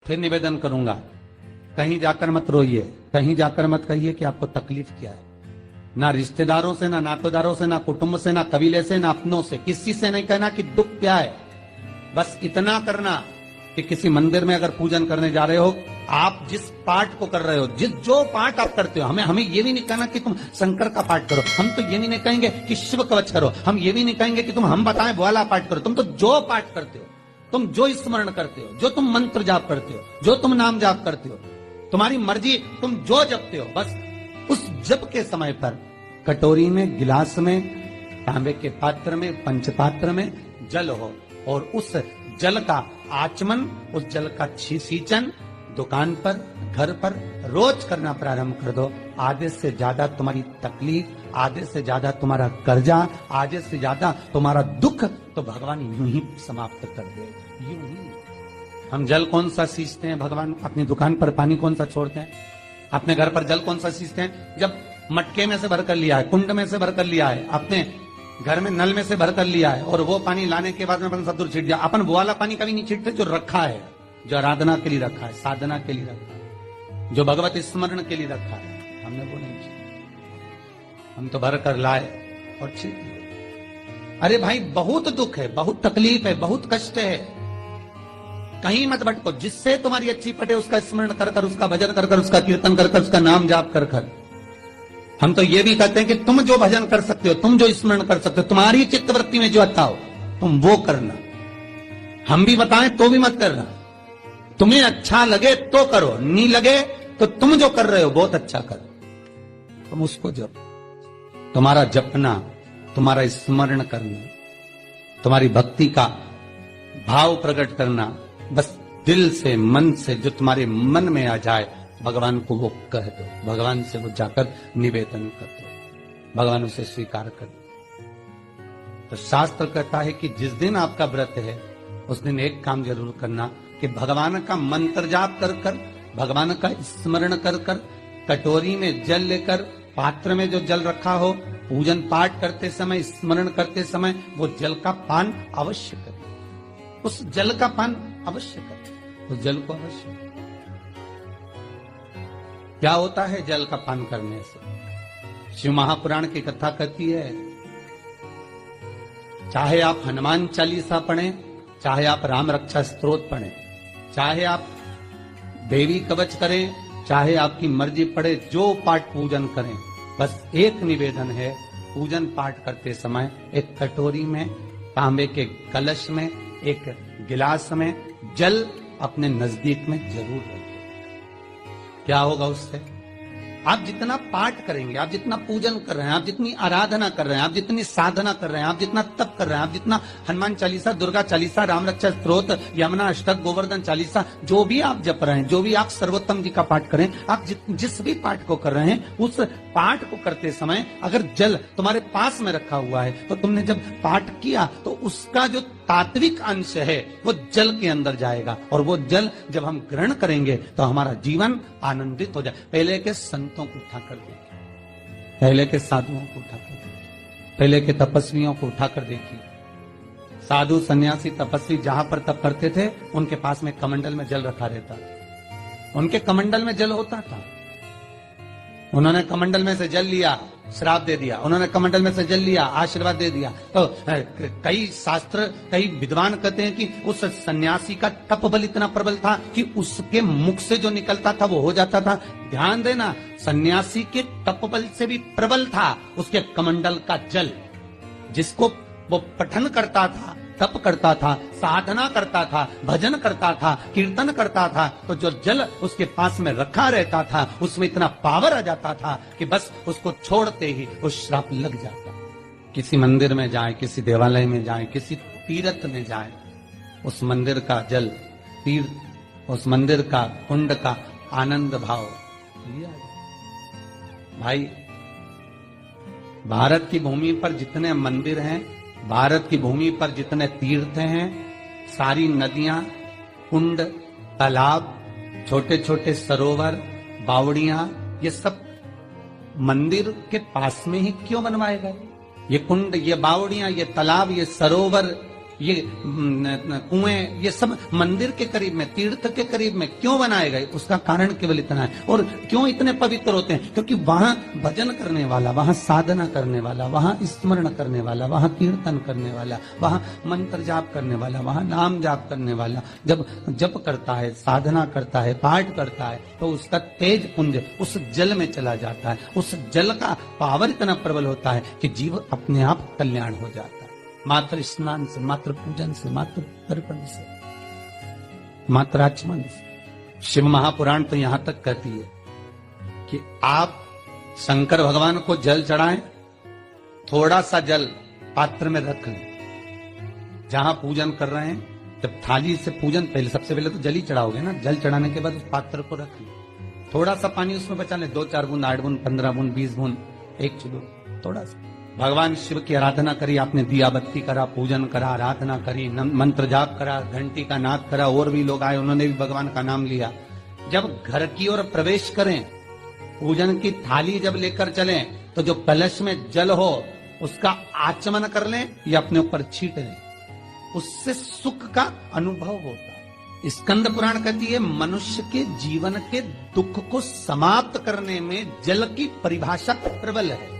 फिर निवेदन करूंगा, कहीं जाकर मत रोइए, कहीं जाकर मत कहिए कि आपको तकलीफ क्या है। ना रिश्तेदारों से, ना नातेदारों से, ना कुटुंब से, ना कबीले से, ना अपनों से, किसी से नहीं कहना कि दुख क्या है। बस इतना करना कि किसी मंदिर में अगर पूजन करने जा रहे हो, आप जिस पाठ को कर रहे हो, जो पाठ आप करते हो, हमें ये भी नहीं कहना कि तुम शंकर का पाठ करो, हम तो ये भी नहीं कहेंगे कि शिव कवच करो, हम ये भी नहीं कहेंगे कि तुम हम बताएं वो वाला पाठ करो। तुम तो जो पाठ करते हो, तुम जो स्मरण करते हो, जो तुम मंत्र जाप करते हो, जो तुम नाम जाप करते हो, तुम्हारी मर्जी, तुम जो जपते हो, बस उस जप के समय पर कटोरी में, गिलास में, तांबे के पात्र में, पंचपात्र में जल हो और उस जल का आचमन, उस जल का सींचन दुकान पर, घर पर रोज करना प्रारंभ कर दो। आधे से ज्यादा तुम्हारी तकलीफ, आधे से ज्यादा तुम्हारा कर्जा, आधे से ज्यादा तुम्हारा दुख तो भगवान यूं ही समाप्त कर दे। यूं ही हम जल कौन सा सींचते हैं भगवान? अपनी दुकान पर पानी कौन सा छोड़ते हैं? अपने घर पर जल कौन सा सींचते हैं? जब मटके में से भर कर लिया है, कुंड में से भर कर लिया है, अपने घर में नल में से भर कर लिया है और वो पानी लाने के बाद में अपन सब दूर छीट दिया। अपन वो वाला पानी कभी नहीं छीटते जो रखा है, जो आराधना के लिए रखा है, साधना के लिए रखा है, जो भगवत स्मरण के लिए रखा है, हमने वो नहीं छीटा। हम तो भर कर लाए और छीट दिए। अरे भाई, बहुत दुख है, बहुत तकलीफ है, बहुत कष्ट है, कहीं मत भटको। जिससे तुम्हारी अच्छी पटे उसका स्मरण कर कर, उसका भजन कर कर, उसका कीर्तन कर कर, उसका नाम जाप कर कर। हम तो ये भी कहते हैं कि तुम जो भजन कर सकते हो, तुम जो स्मरण कर सकते हो, तुम्हारी चित्तवृत्ति में जो अच्छा हो तुम वो करना। हम भी बताएं तो भी मत करना। तुम्हें अच्छा लगे तो करो, नहीं लगे तो तुम जो कर रहे हो बहुत अच्छा करो, तुम उसको जप। तुम्हारा जपना, तुम्हारा स्मरण करना, तुम्हारी भक्ति का भाव प्रकट करना, बस दिल से, मन से, जो तुम्हारे मन में आ जाए भगवान को वो कह दो, भगवान से वो जाकर निवेदन कर दो, भगवान उसे स्वीकार कर दो। तो शास्त्र कहता है कि जिस दिन आपका व्रत है उस दिन एक काम जरूर करना कि भगवान का मंत्र जाप कर कर, भगवान का स्मरण कर कर, कटोरी में जल लेकर, पात्र में जो जल रखा हो, पूजन पाठ करते समय, स्मरण करते समय वो जल का पान अवश्य करें। उस जल का पान अवश्य करें, उस जल को अवश्य करें। क्या होता है जल का पान करने से? शिव महापुराण की कथा कहती है, चाहे आप हनुमान चालीसा पढ़ें, चाहे आप राम रक्षा स्तोत्र पढ़ें, चाहे आप देवी कवच करें, चाहे आपकी मर्जी पड़े, जो पाठ पूजन करें, बस एक निवेदन है, पूजन पाठ करते समय एक कटोरी में, तांबे के कलश में, एक गिलास में जल अपने नजदीक में जरूर रखें। क्या होगा उससे? आप जितना पाठ करेंगे, आप जितना पूजन कर रहे हैं, आप जितनी आराधना कर रहे हैं, आप जितनी साधना कर रहे हैं, आप जितना तप कर रहे हैं, आप जितना हनुमान चालीसा, दुर्गा चालीसा, राम रक्षा स्तोत्र, यमुना अष्टक, गोवर्धन चालीसा, जो भी आप जप रहे हैं, जो भी आप सर्वोत्तम जी का पाठ करें, आप जिस भी पाठ को कर रहे हैं, उस पाठ को करते समय अगर जल तुम्हारे पास में रखा हुआ है तो तुमने जब पाठ किया तो उसका जो तात्विक अंश है वो जल के अंदर जाएगा और वो जल जब हम ग्रहण करेंगे तो हमारा जीवन आनंदित हो जाए। पहले के संतों को उठाकर देखिए, पहले के साधुओं को उठाकर देखिए, पहले के तपस्वियों को उठाकर देखिए। साधु, सन्यासी, तपस्वी जहां पर तप करते थे उनके पास में कमंडल में जल रखा रहता था, उनके कमंडल में जल होता था। उन्होंने कमंडल में से जल लिया, श्राप दे दिया, उन्होंने कमंडल में से जल लिया, आशीर्वाद दे दिया। तो कई शास्त्र, कई विद्वान कहते हैं कि उस सन्यासी का तप बल इतना प्रबल था कि उसके मुख से जो निकलता था वो हो जाता था। ध्यान देना, सन्यासी के तप बल से भी प्रबल था उसके कमंडल का जल, जिसको वो पठन करता था, तप करता था, साधना करता था, भजन करता था, कीर्तन करता था, तो जो जल उसके पास में रखा रहता था उसमें इतना पावर आ जाता था कि बस उसको छोड़ते ही वो श्राप लग जाता। किसी मंदिर में जाए, किसी देवालय में जाए, किसी तीर्थ में जाए, उस मंदिर का जल, तीर्थ, उस मंदिर का कुंड का आनंद भाव लिया जाए। भाई, भारत की भूमि पर जितने मंदिर हैं, भारत की भूमि पर जितने तीर्थ हैं, सारी नदियां, कुंड, तालाब, छोटे छोटे सरोवर, बावड़ियां, ये सब मंदिर के पास में ही क्यों बनवाए गए? ये कुंड, ये बावड़ियां, ये तालाब, ये सरोवर, ये कुएं, ये सब मंदिर के करीब में, तीर्थ के करीब में क्यों बनाए गए? उसका कारण केवल इतना है। और क्यों इतने पवित्र होते हैं? क्योंकि वहां भजन करने वाला, वहां साधना करने वाला, वहां स्मरण करने वाला, वहां कीर्तन करने वाला, वहां मंत्र जाप करने वाला, वहां नाम जाप करने वाला जब जप करता है, साधना करता है, पाठ करता है, तो उसका तेज पुंज उस जल में चला जाता है। उस जल का पावर इतना प्रबल होता है कि जीव अपने आप कल्याण हो जाता है। मात्र स्नान से, मात्र पूजन से, मात्र तर्पण से, मात्र आचमन से। शिव महापुराण तो यहां तक कहती है कि आप शंकर भगवान को जल चढ़ाएं, थोड़ा सा जल पात्र में रख लें। जहां पूजन कर रहे हैं, जब थाली से पूजन, पहले सबसे पहले तो जल ही चढ़ाओगे ना, जल चढ़ाने के बाद उस पात्र को रख लें, थोड़ा सा पानी उसमें बचा लें, 2-4 बूंद, 8 बूंद, 15 बूंद, 20 बूंद, 1 किलो, थोड़ा सा। भगवान शिव की आराधना करी आपने, दिया बत्ती करा, पूजन करा, आराधना करी, मंत्र जाप करा, घंटी का नाद करा, और भी लोग आए, उन्होंने भी भगवान का नाम लिया। जब घर की ओर प्रवेश करें, पूजन की थाली जब लेकर चलें, तो जो कलश में जल हो उसका आचमन कर लें या अपने ऊपर छीट लें, उससे सुख का अनुभव होता है। स्कंद पुराण कहती है मनुष्य के जीवन के दुख को समाप्त करने में जल की परिभाषा प्रबल है।